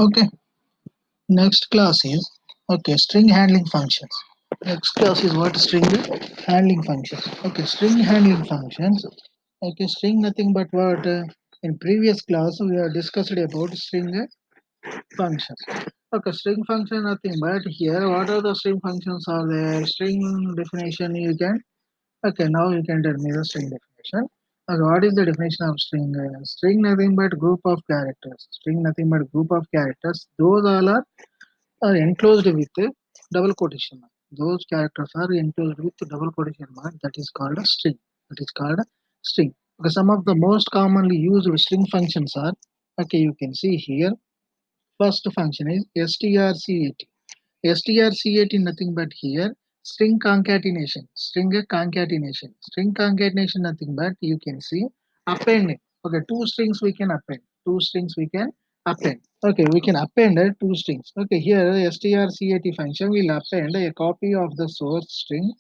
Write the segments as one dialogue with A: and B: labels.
A: Okay, next class is string handling functions. Next class is what string handling functions. String handling functions. String nothing but what in previous class we have discussed about string functions. String function nothing but here what are the string functions are there? String definition you can. Now you can tell me the string definition. What is the definition of string? String nothing but group of characters. String nothing but group of characters. Those all are enclosed with a double quotation mark. Those characters are enclosed with double quotation mark. That is called a string. That is called a string. Some of the most commonly used string functions are you can see here. First function is strcat. Strcat nothing but here string concatenation. String concatenation nothing but you can see appending. Two strings we can append. Two strings we can append. We can append two strings. Here strcat function will append a copy of the source string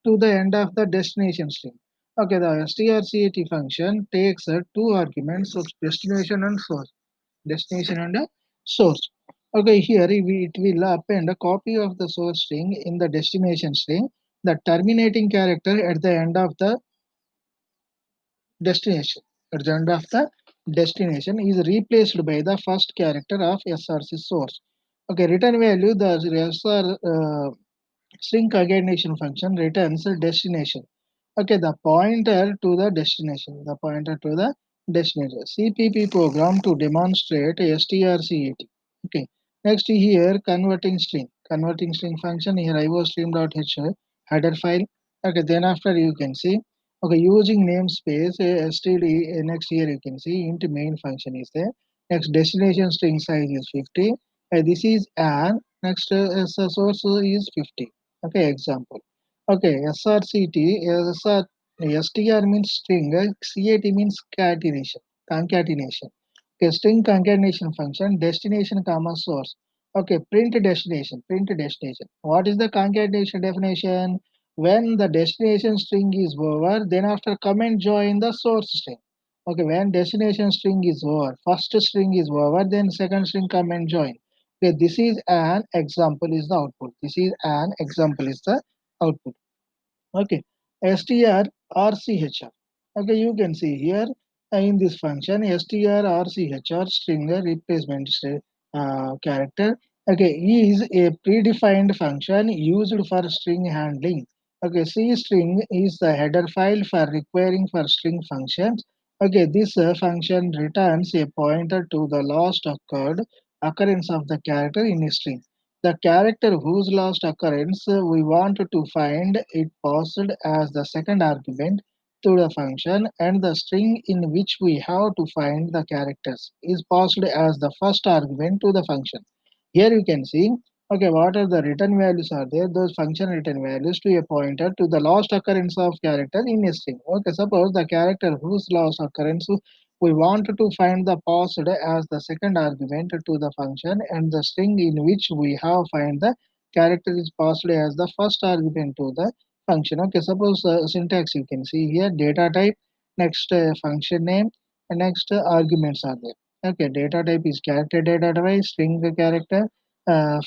A: to the end of the destination string. The strcat function takes two arguments of destination and source. Destination and a source. Here it will append a copy of the source string in the destination string. The terminating character at the end of the destination. At the end of the destination is replaced by the first character of SRC source. Return value the SR string concatenation function returns a destination. The pointer to the destination. The pointer to the destination. CPP program to demonstrate strcat. Okay. Next here converting string. Converting string function here iostream.h header file. Then after you can see using namespace std. Next here you can see int main function is there. Next destination string size is 50. This is an next source is 50. Example. SRCT, STR means string, CAT means concatenation. String concatenation function, destination comma source. Print destination. What is the concatenation definition? When the destination string is over, then after comment join the source string. When destination string is over, first string is over, then second string comment join. This is an example is the output. This is an example is the output. Okay, str rchr. You can see here in this function str rchr string replacement character. Is a predefined function used for string handling. C string is the header file for requiring for string functions. This function returns a pointer to the last occurrence of the character in a string. The character whose last occurrence we want to find it passed as the second argument to the function, and the string in which we have to find the characters is passed as the first argument to the function. Here you can see what are the return values are there, those function return values to a pointer to the last occurrence of character in a string. Suppose the character whose last occurrence we want to find the passed as the second argument to the function, and the string in which we have find the character is passed as the first argument to the function. Suppose syntax you can see here data type, next function name, and next arguments are there. Data type is character data type, string character,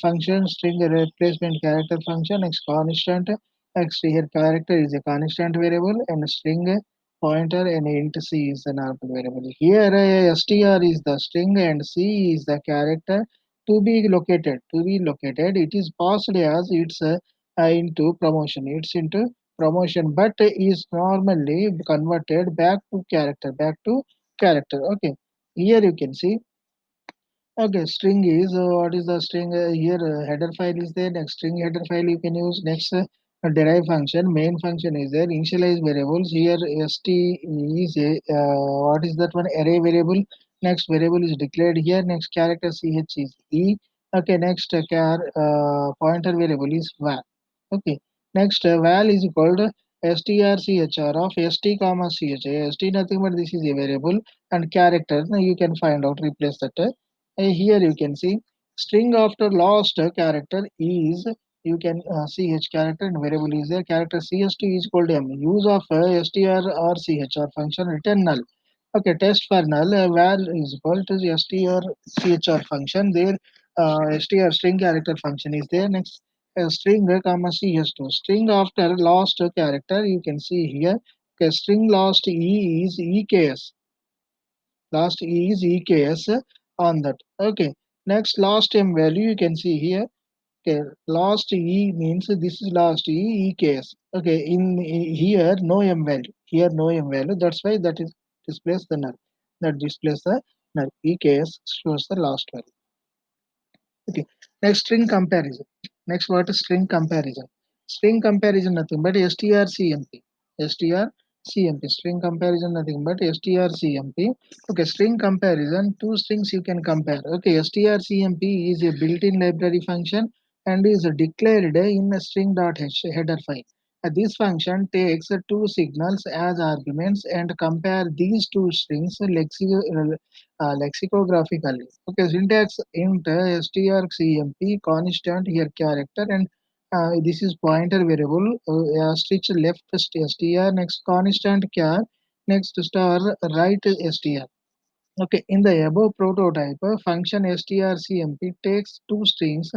A: function string replacement character function, next constant. Next here character is a constant variable and string pointer and int c is an arbitrary variable. Here str is the string and c is the character to be located. It is passed as it's into promotion. It's into promotion, but is normally converted back to character. Back to character. Here you can see. String is what is the string here? Header file is there. Next string header file you can use. Next derive function, main function is there. Initialize variables here. St is a what is that one? Array variable. Next variable is declared here. Next character ch is e. Next pointer variable is val. Okay. Next val is called strchr of st comma ch. St nothing but this is a variable and character. Now you can find out replace that. Here you can see string after last character is you can ch character and variable is there character ch2 is equal to m. Use of str or ch or function return null. Okay, test for null, var is equal to str function. There, str string character function is there. Next, string comma ch2. String after last character, you can see here. Okay, string last e is eks. Last e is eks on that. Okay, next last m value you can see here. Okay, last E means this is last E, E case. Okay, here no M value. Here no M value. That's why that is displays the null. That displays the null. E case shows the last value. Okay. Next string comparison. Next what is string comparison? String comparison nothing but strcmp. strcmp. String comparison nothing but strcmp. Okay. String comparison. Two strings you can compare. Okay. strcmp is a built-in library function and is declared in a string.h header file. This function takes two signals as arguments and compare these two strings lexicographically. Okay, syntax int strcmp constant here character and this is pointer variable stitch left str next constant char next star right str. Okay, in the above prototype, function strcmp takes two strings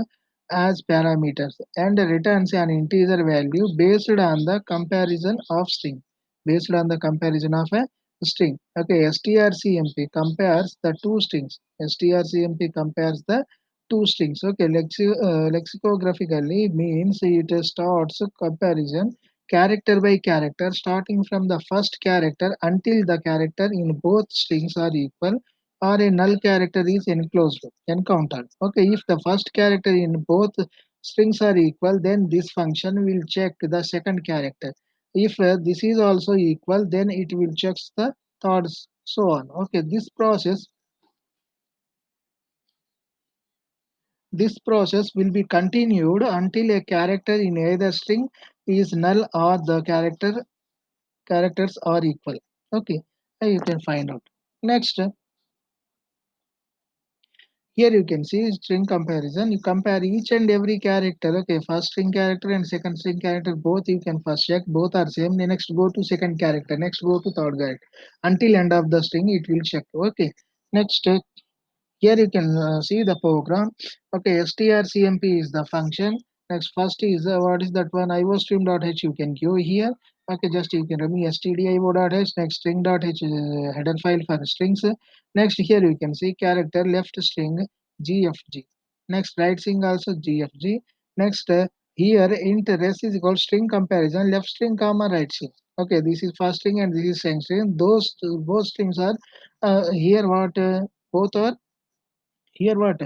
A: as parameters and returns an integer value based on the comparison of string. Based on the comparison of a string. Okay, strcmp compares the two strings. strcmp compares the two strings. Okay, lexicographically means it starts comparison character by character starting from the first character until the character in both strings are equal or a null character is enclosed encountered. Okay, if the first character in both strings are equal, then this function will check the second character. If this is also equal, then it will check the third, so on. Okay, this process will be continued until a character in either string is null or the characters are equal. Okay, you can find out. Next, here you can see string comparison. You compare each and every character. Okay, first string character and second string character both you can first check both are same. Then next go to second character. Next go to third character. Until end of the string it will check. Okay. Next here you can see the program. Okay, strcmp is the function. Next, first is what is that one? iostream.h you can give here. Okay, just you can remove stdio.h. Next, string.h is a header file for strings. Next, here you can see character left string gfg. Next, right string also gfg. Next, here int res is equal string comparison left string comma right string. Okay, this is first string and this is second string. Those both strings are here what both are here what?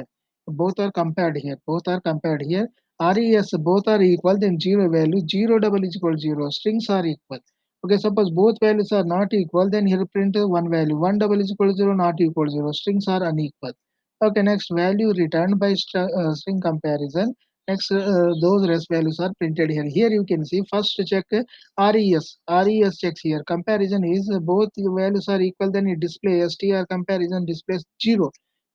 A: Both are compared here. Both are compared here. RES both are equal, then zero value, zero double is equal to zero. Strings are equal. Okay, suppose both values are not equal, then here print one value. One double is equal to zero, not equal to zero. Strings are unequal. Okay, next value returned by string comparison. Next, those rest values are printed here. Here you can see first check RES. RES checks here. Comparison is both the values are equal, then it displays str comparison displays zero.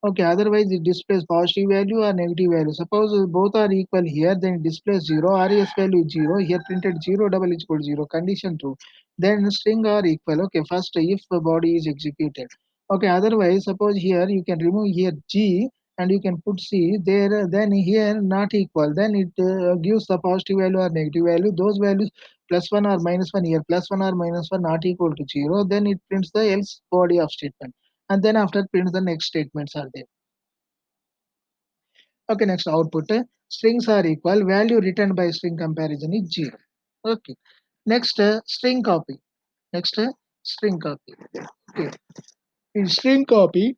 A: Okay, otherwise it displays positive value or negative value. Suppose both are equal here, then it displays 0, res value is 0, here printed 0 double is equal to 0, condition true. Then string are equal. Okay, first if the body is executed. Okay, otherwise suppose here you can remove here G and you can put C there, then here not equal, then it gives the positive value or negative value. Those values plus 1 or minus 1 here, plus 1 or minus 1 not equal to 0, then it prints the else body of statement and then after print the next statements are there. Okay, next output strings are equal value returned by string comparison is 0. Okay, next string copy. Next string copy. Okay, in string copy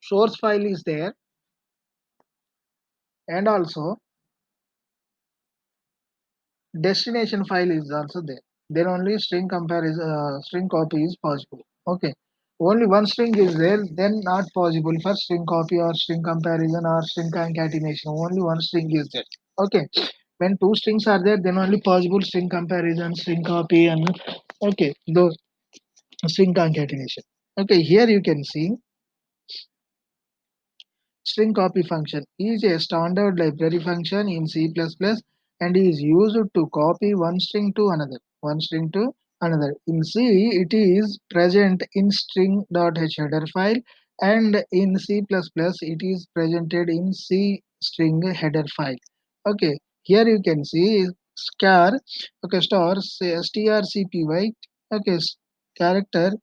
A: source file is there and also destination file is also there. Then only string comparison string copy is possible. Okay, only one string is there, then not possible for string copy or string comparison or string concatenation. Only one string is there. Okay, when two strings are there, then only possible string comparison, string copy, and okay, those string concatenation. Okay, here you can see string copy function is a standard library function in C++ and is used to copy one string to another. One string to Another in C, it is present in string.h header file, and in C++, it is presented in C string header file. Okay, here you can see star, okay, star strcpy, okay, character,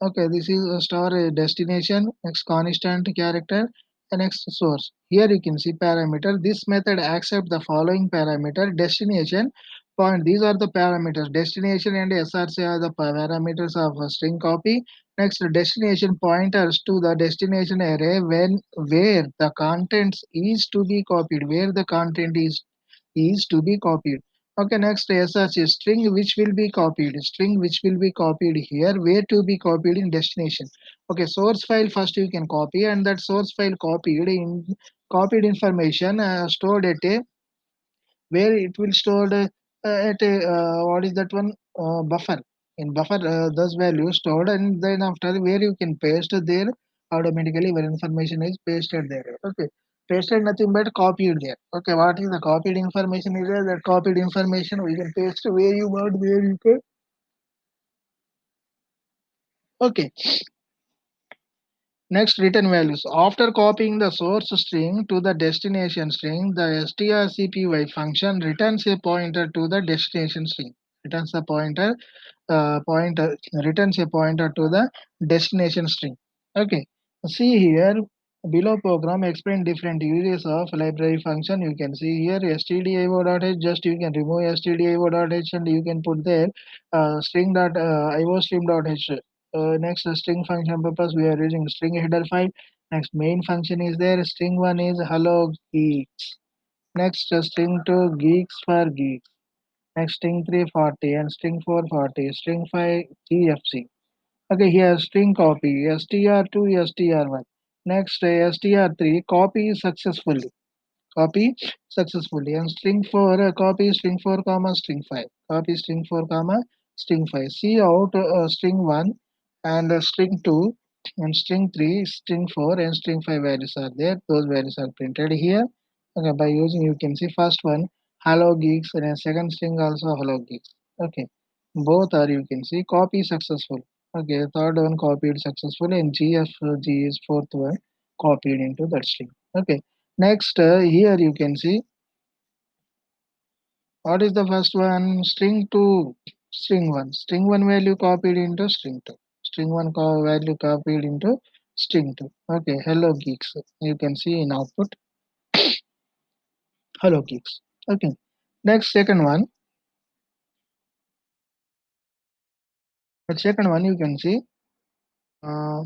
A: okay, this is a star destination, next constant character, and next source. Here you can see parameter. This method accept the following parameter: destination point. These are the parameters. Destination and src are the parameters of a string copy. Next, destination pointers to the destination array when where the contents is to be copied, where the content is to be copied. Okay, next src string which will be copied, string which will be copied here, where to be copied in destination. Okay, source file first you can copy, and that source file copied information stored at a where it will stored at a what is that one, buffer. In buffer, those values stored, and then after where you can paste there, automatically where information is pasted there. Okay, pasted nothing but copied there. Okay, what is the copied information is there? That copied information we can paste where you want, where you can. Okay, next, return values. After copying the source string to the destination string, the strcpy function returns a pointer to the destination string. Returns a pointer returns a pointer to the destination string. Okay. See here below program explain different uses of library function. You can see here stdio.h. Just you can remove stdio.h and you can put there iostream.h. Next, string function purpose, we are using string header file. Next, main function is there. String one is hello geeks. Next, string two geeks for geeks. Next, string three 40 and string four 40. String five gfc. Okay, here string copy str2 str1. Next, str3 copy successfully. Copy successfully. And string 4 copy string 4 comma string 5. Copy string 4 comma string 5. See out string 1 and string 2 and string 3, string 4 and string 5 values are there. Those values are printed here. Okay, by using you can see first one hello geeks and a second string also hello geeks. Okay, both are you can see copy successful. Okay, third one copied successfully and GFG is fourth one copied into that string. Okay, next here you can see what is the first one, string 2, string 1. String 1 value copied into string 2. String 1 value copied into string 2. Okay, hello geeks. You can see in output hello geeks. Okay, next second one. The second one you can see uh,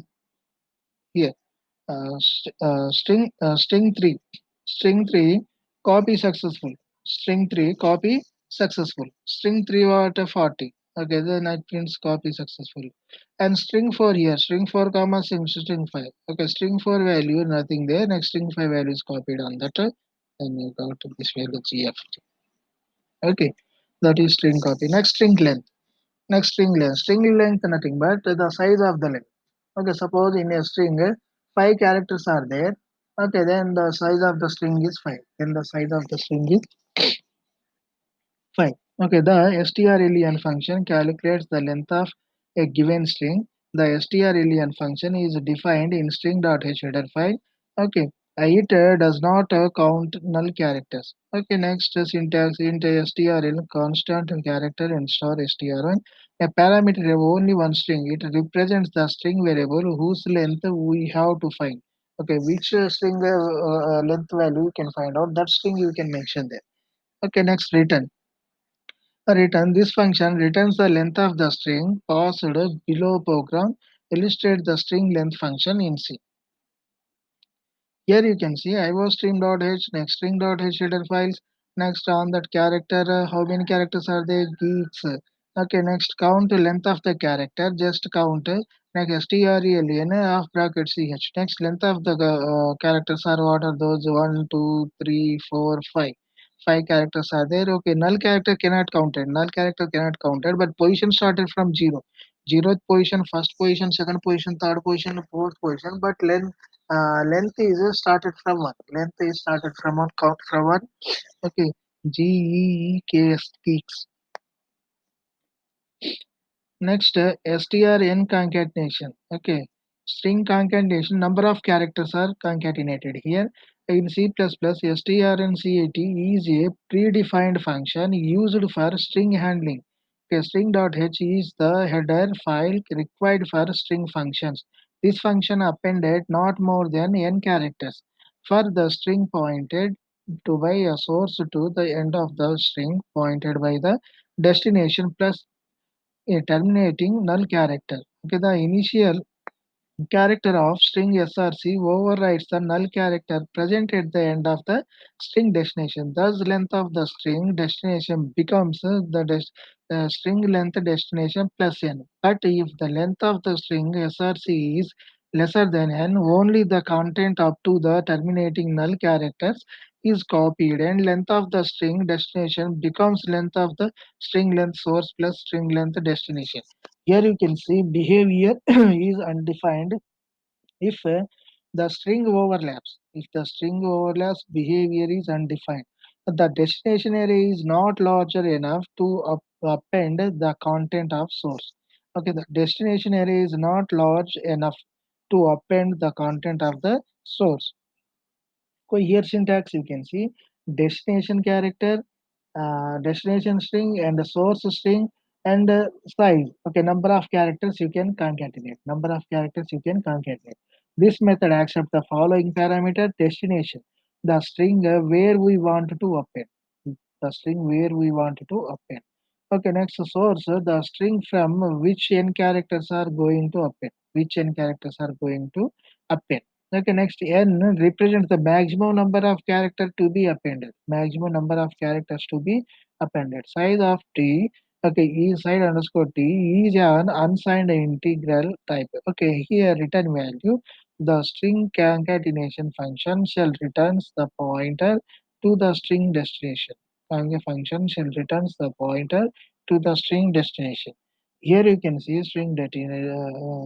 A: here. String 3, string 3 copy successful, string 3 copy successful, string 3 what 40. Okay, then I prints copy successful. And string 4 here, string 4 comma string 5. Okay, string 4 value nothing there, next string 5 value is copied on that, and you got this value gf. Okay, that is string copy. Next, string length. Next, string length nothing but the size of the length. Okay, suppose in a string, five characters are there. Okay, then the size of the string is five. Then the size of the string is five. Okay, the strlen function calculates the length of a given string. The strlen function is defined in string.h header file. Okay, it does not count null characters. Okay, next syntax int strl constant character and star str1. A parameter of only one string. It represents the string variable whose length we have to find. Okay, which string length value you can find out. That string you can mention there. Okay, next return. Return. This function returns the length of the string passed below program. Illustrate the string length function in C. Here you can see iostream.h, next string.h header files, next on that character, how many characters are there? Geeks. Okay, next count the length of the character, just count. Next strlen of bracket ch. Next length of the characters are what are those? One, 2, 3, 4, 5. Five characters are there. Okay, null character cannot counted. Null character cannot counted, but position started from zero. Zeroth position, first position, second position, third position, fourth position, but length is started from one. Length is started from one. Count from one. Okay. Geeks. Geeks. Next, strn concatenation. Okay, string concatenation. Number of characters are concatenated here. In C++, strncat is a predefined function used for string handling. Okay, string.h is the header file required for string functions. This function appended not more than n characters. For the string pointed to by a source to the end of the string pointed by the destination plus a terminating null character. Okay, the initial character of string src overrides the null character present at the end of the string destination. Thus, length of the string destination becomes the string length destination plus n. But if the length of the string src is lesser than n, only the content up to the terminating null characters is copied, and length of the string destination becomes length of the string length source plus string length destination. Here you can see behavior is undefined if the string overlaps. If the string overlaps, behavior is undefined. The destination array is not larger enough to append the content of source. Okay, the destination array is not large enough to append the content of the source. So here syntax you can see destination character, destination string and the source string and size. Okay, number of characters you can concatenate. Number of characters you can concatenate. This method accepts the following parameter destination, the string where we want to append. The string where we want to append. Okay, next source, the string from which n characters are going to append. Which n characters are going to append. Okay, next n represents the maximum number of characters to be appended. Maximum number of characters to be appended. Size of t, okay, is side underscore t is an unsigned integral type. Okay, here return value. The string concatenation function shall returns the pointer to the string destination. Concat function shall returns the pointer to the string destination. Here you can see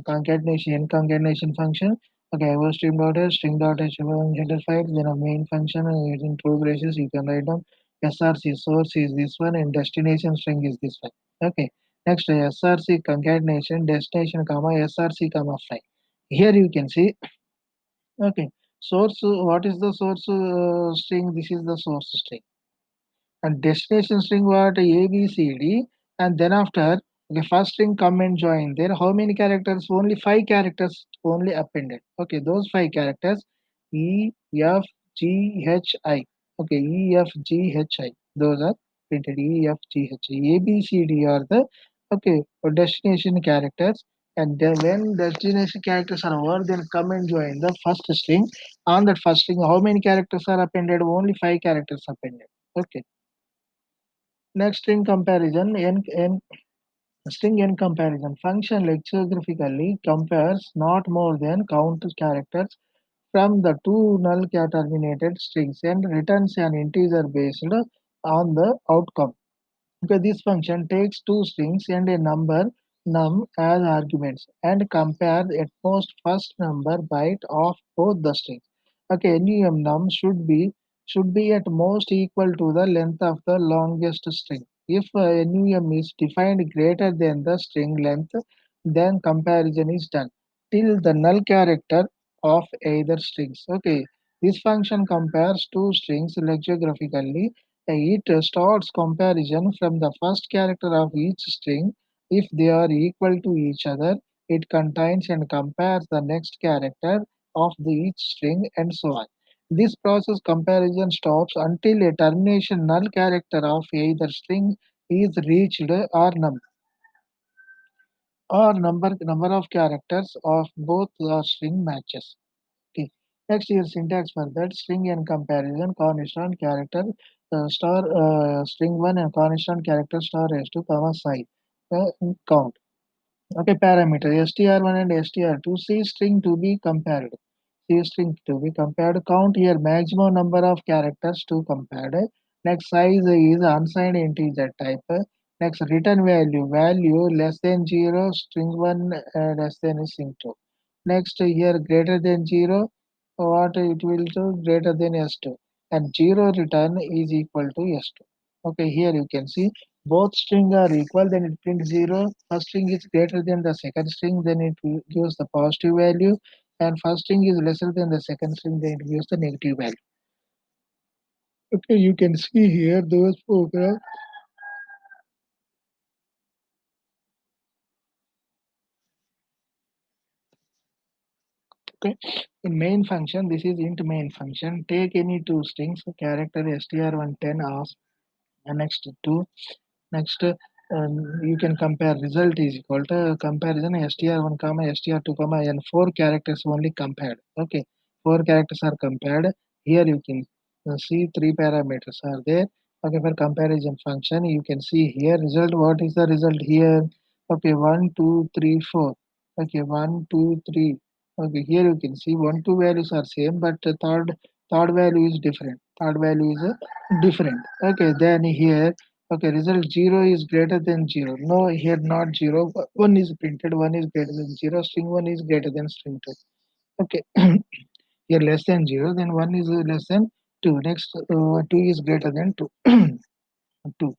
A: concatenation function. Okay, our string.h header file, then a main function in two braces you can write down src source is this one and destination string is this one. Okay, next src concatenation destination comma src comma file. Here you can see okay source what is the source string? This is the source string and destination string what a b c d and then after okay first string come and join there how many characters only five characters only appended okay those five characters e f g h i okay e f g h i those are printed e f g h i a b c d are the okay destination characters and then when destination characters are over then come and join the first string on that first string how many characters are appended only five characters appended okay. Next, string comparison. String n comparison function lexicographically compares not more than count characters from the two null terminated strings and returns an integer based on the outcome. Okay, this function takes two strings and a number num as arguments and compares at most first number byte of both the strings. Okay, num should be at most equal to the length of the longest string. If num is defined greater than the string length, then comparison is done till the null character of either strings. Okay, this function compares two strings lexicographically it starts comparison from the first character of each string. If they are equal to each other, it contains and compares the next character of the each string and so on. This process comparison stops until a termination null character of either string is reached or number of characters of both the string matches. Okay. Next here syntax for that string and comparison constant character star string one and constant character star s2 comma size count. Okay, parameter str1 and str2 C string to be compared. C string to be compared. Count here maximum number of characters to compared. Next size is unsigned integer type. Next return value less than 0 string 1 less than string 2. Next here greater than 0 what it will do greater than s2 and 0 return is equal to s2. Okay, here you can see both string are equal, then it prints 0. First string is greater than the second string, then it gives the positive value. And first string is lesser than the second string, then it gives the negative value. Okay, you can see here those programs. Okay, in main function, this is int main function. Take any two strings, character str110 as next to next. You can compare result is equal to comparison str1 comma str2 comma and four characters only compared. Okay, four characters are compared. Here you can see three parameters are there. Okay, for comparison function, you can see here result. What is the result here? Okay, one, two, three, four. Okay, one, two, three. Okay, here you can see one, two values are same, but the third value is different. Third value is different. Okay, then here. Okay, result 0 is greater than 0. No, here not 0. 1 is printed, 1 is greater than 0. String 1 is greater than string 2. Okay, here less than 0, then 1 is less than 2. Next, 2 is greater than 2. 2.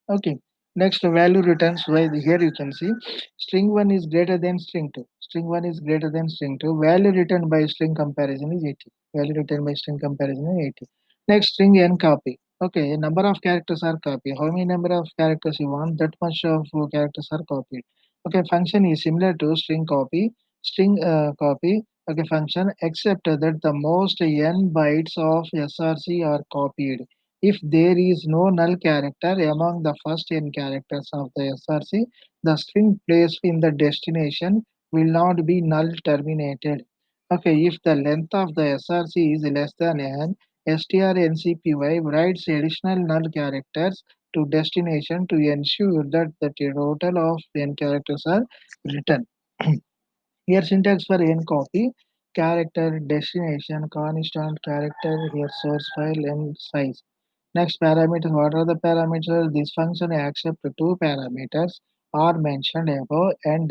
A: Okay. Next value returns by here you can see string 1 is greater than string 2. String 1 is greater than string 2. Value returned by string comparison is 80. Value returned by string comparison is 80. Next string n copy. Okay, a number of characters are copied. How many number of characters you want? That much of characters are copied. Okay, function is similar to string copy, string copy. Okay, function except that the most n bytes of src are copied if there is no null character among the first n characters of the SRC, the string placed in the destination will not be null terminated. Okay, if the length of the SRC is less than n, strncpy writes additional null characters to destination to ensure that the total of n characters are written. Here syntax for n copy, character, destination, constant, character, here source file and size. Next parameters. What are the parameters? This function accepts two parameters are mentioned above and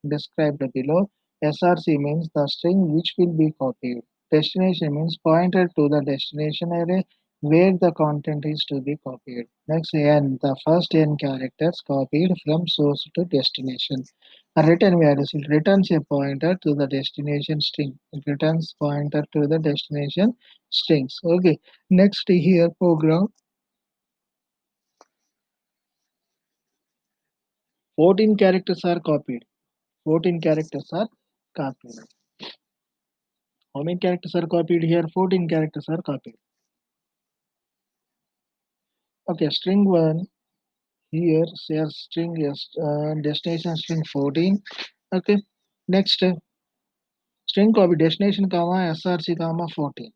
A: described below. SRC means the string which will be copied. Destination means pointer to the destination array where the content is to be copied. Next n, the first n characters copied from source to destination. A return values, it returns a pointer to the destination string. It returns pointer to the destination strings. Okay. Next here program 14 characters are copied. 14 characters are copied. How many characters are copied here? 14 characters are copied. Okay, string 1 here says string is destination string 14. Okay, next string copy destination comma src comma 14.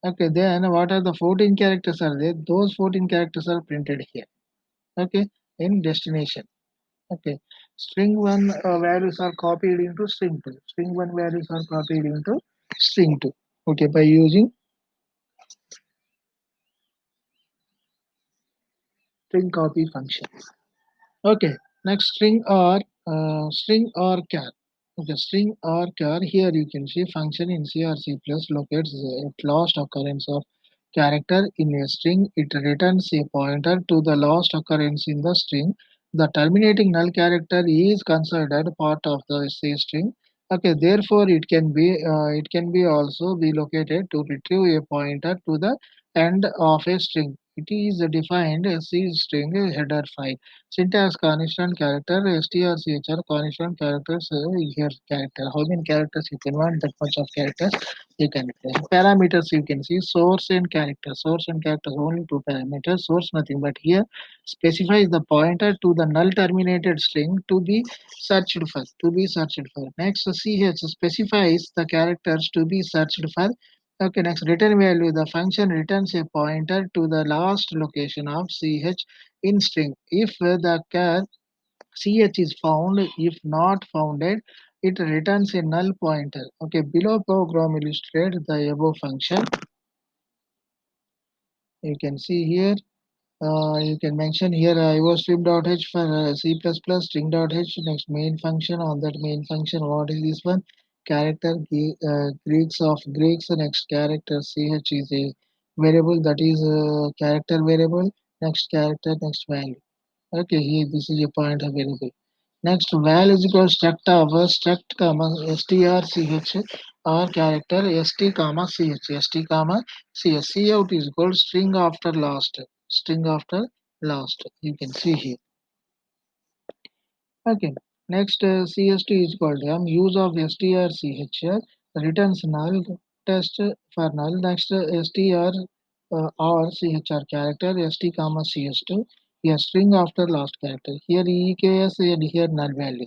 A: Okay, then what are the 14 characters are there? Those 14 characters are printed here. Okay, in destination. Okay, string 1 values are copied into string 2. String 1 values are copied into string 2. Okay, by using string copy function. Okay, next string or char. Okay, string or char. Here you can see function in C or C plus locates at last occurrence of character in a string. It returns a pointer to the last occurrence in the string. The terminating null character is considered part of the C string. Okay, therefore it can be also be located to retrieve a pointer to the end of a string. It is defined as C string header file. Syntax constant character, strchr constant characters here character. How many characters you can want? That much of characters you can place. Parameters you can see source and character. Source and characters only two parameters. Source nothing but here specifies the pointer to the null terminated string to be searched for. To be searched for. Next ch specifies the characters to be searched for. Okay, next return value. The function returns a pointer to the last location of ch in string. If the char ch is found, if not founded, it returns a null pointer. Okay, below program illustrate the above function. You can see here. You can mention here iostream.h for C++ string.h next main function on that main function. What is this one? Character Greeks of Greeks next character ch is a variable that is character variable next character next value. Okay, here this is a point available. Next, val is equal to struct of struct comma strch or character st comma ch comma ch. Cout is equal to string after last. String after last. You can see here. Okay. Next, CST is equal to use of strch returns null test for null. Next, str or chr character st comma cs2. Here string after last character. Here eks and here null value.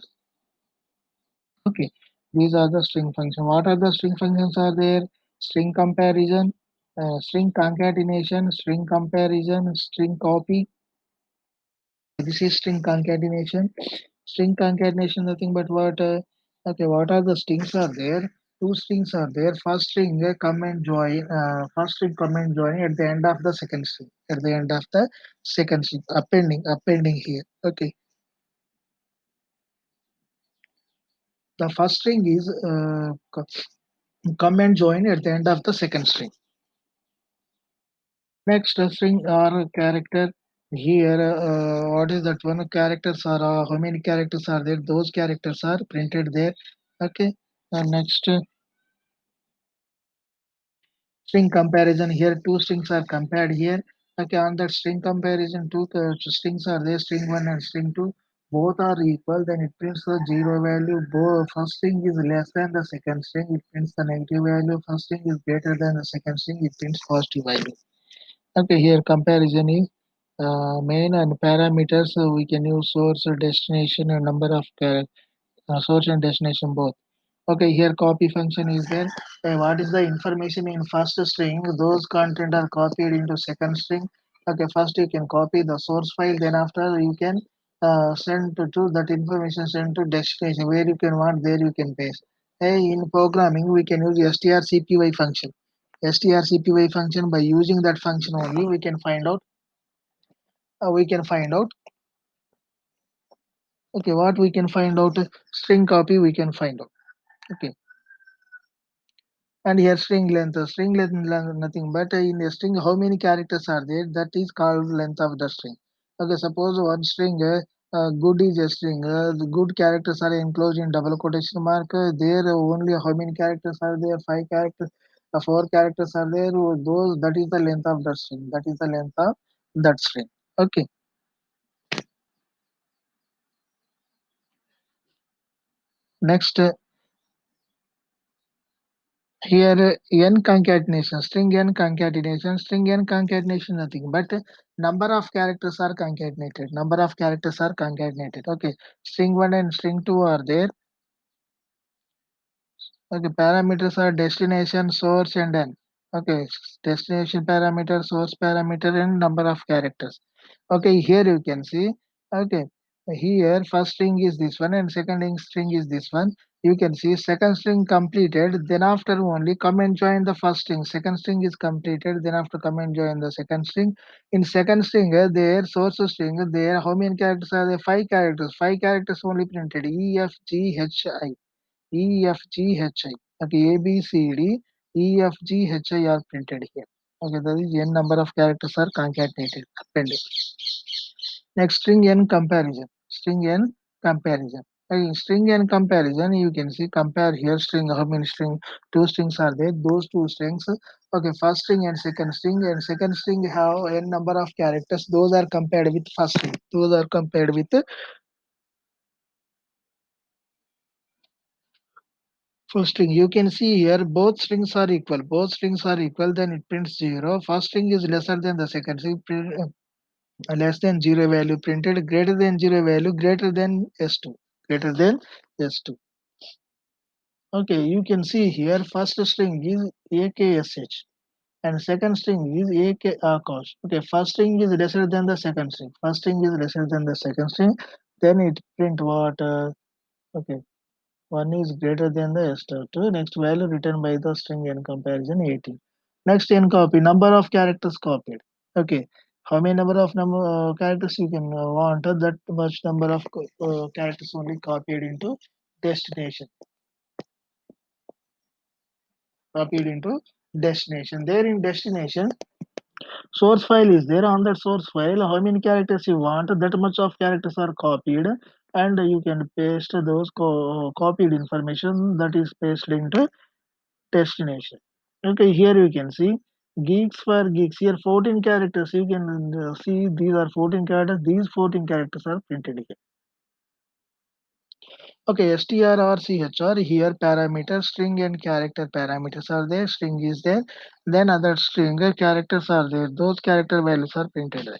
A: Okay, these are the string functions. What are the string functions are there? String comparison, string concatenation, string comparison, string copy. This is string concatenation. String concatenation, nothing but what? Okay, what are the strings are there? Two strings are there. First string come and join. First string come and join at the end of the second string. At the end of the second string, appending here. Okay, the first string is come and join at the end of the second string. Next, string or character. Here, what is that one? Characters are how many characters are there? Those characters are printed there. Okay. Next, string comparison. Here, two strings are compared here. Okay, on that string comparison, two strings are there. String one and string two. Both are equal. Then it prints the zero value. Both first string is less than the second string. It prints the negative value. First string is greater than the second string. It prints positive value. Okay, here comparison is main and parameters. So we can use source, destination, and number of source and destination both. Okay, here copy function is there. What is the information in first string? Those content are copied into second string. Okay, first you can copy the source file. Then after you can send to that information sent to destination where you can want there you can paste. Hey, in programming we can use strcpy function. Strcpy function, by using that function only we can find out. Okay, what we can find out? String copy we can find out. Okay, and here string length nothing but in a string how many characters are there, that is called length of the string. Okay, suppose one string good is a string, the good characters are enclosed in double quotation mark, there only how many characters are there? Five characters, four characters are there, those that is the length of the string, that is the length of that string. Okay, next, here n concatenation, string n concatenation nothing but number of characters are concatenated. Number of characters are concatenated. Okay, string one and string two are there. Okay, parameters are destination, source, and n. Okay, destination parameter, source parameter, and number of characters. Okay, here you can see. Okay, here first string is this one and second string is this one. You can see second string completed. Then after only come and join the first string. Second string is completed. Then after come and join the second string. In second string, there source string there. How many characters are there? Five characters. Five characters only printed. E F G H I. E, F, G, H, I. Okay, A, B, C, D, E, F, G, H, I are printed here. Okay, that is n number of characters are concatenated, appended. Next, string n comparison. String n comparison. In string n comparison, you can see compare here string, how many string, two strings are there, those two strings. Okay, first string and second string have n number of characters, those are compared with first string. Those are compared with first string. You can see here both strings are equal. Both strings are equal, then it prints 0. First string is lesser than the second string, less than 0 value printed, greater than 0 value, greater than S2. Greater than S2. Okay, you can see here first string is AKSH and second string is AKAKOS. Okay, first string is lesser than the second string. First string is lesser than the second string. Then it print what? Okay, one is greater than the star 2. Next value written by the string n comparison 18. Next n copy, number of characters copied. Okay, how many number characters you can want? That much number of characters only copied into destination. Copied into destination. There in destination, Source file is there. On that source file, how many characters you want, that much of characters are copied, and you can paste those copied information that is pasted into destination. Okay, here you can see geeks for geeks. Here 14 characters. You can see these are 14 characters. These 14 characters are printed here. Okay, str or chr, here parameter string and character parameters are there. String is there. Then other string characters are there. Those character values are printed there.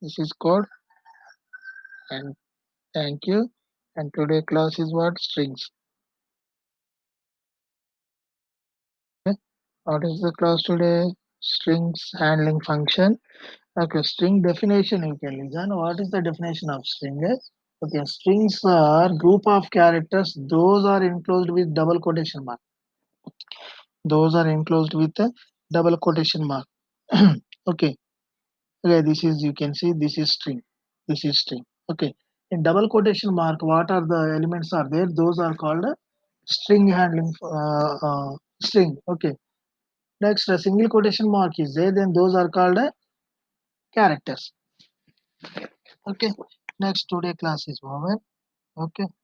A: This is code, and thank you. And today class is what? Strings. Okay. What is the class today? Strings handling function. Okay, string definition you can listen. What is the definition of string? Okay, strings are group of characters. Those are enclosed with double quotation mark. Those are enclosed with a double quotation mark. Okay, okay. This is, you can see, this is string. This is string. Okay. In double quotation mark, what are the elements are there? Those are called string handling string. Okay. Next, a single quotation mark is there. Then those are called characters. Okay. Next, today class is over. Okay.